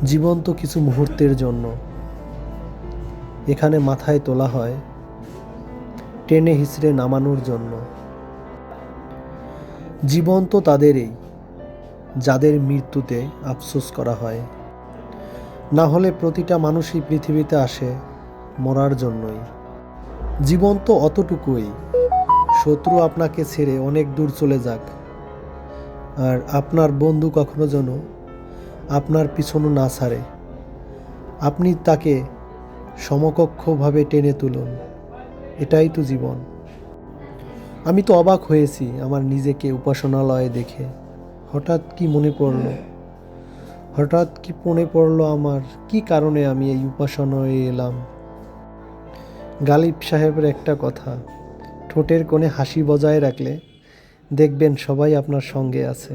জীবন্ত কিছু মুহূর্তের জন্য এখানে মাথায় তোলা হয় টেনে হিঁচড়ে নামানোর জন্য। জীবন তো তাদেরই যাদের মৃত্যুতে আফসোস করা হয়, না হলে প্রতিটা মানুষই পৃথিবীতে আসে মরার জন্যই। জীবন তো অতটুকুই, শত্রু আপনাকে ছেড়ে অনেক দূর চলে যাক, আর আপনার বন্ধু কখনো যেন আপনার পিছনও না ছাড়ে। আপনি তাকে সমকক্ষভাবে টেনে তুলুন, এটাই তো জীবন। আমি তো অবাক হয়েছি আমার নিজেকে উপাসনালয়ে দেখে। হঠাৎ কি মনে পড়লো আমার কি কারণে আমি এই উপাসনায় এলাম। গালিব সাহেবের একটা কথা, ঠোঁটের কোণে হাসি বজায় রাখলে দেখবেন সবাই আপনার সঙ্গে আছে।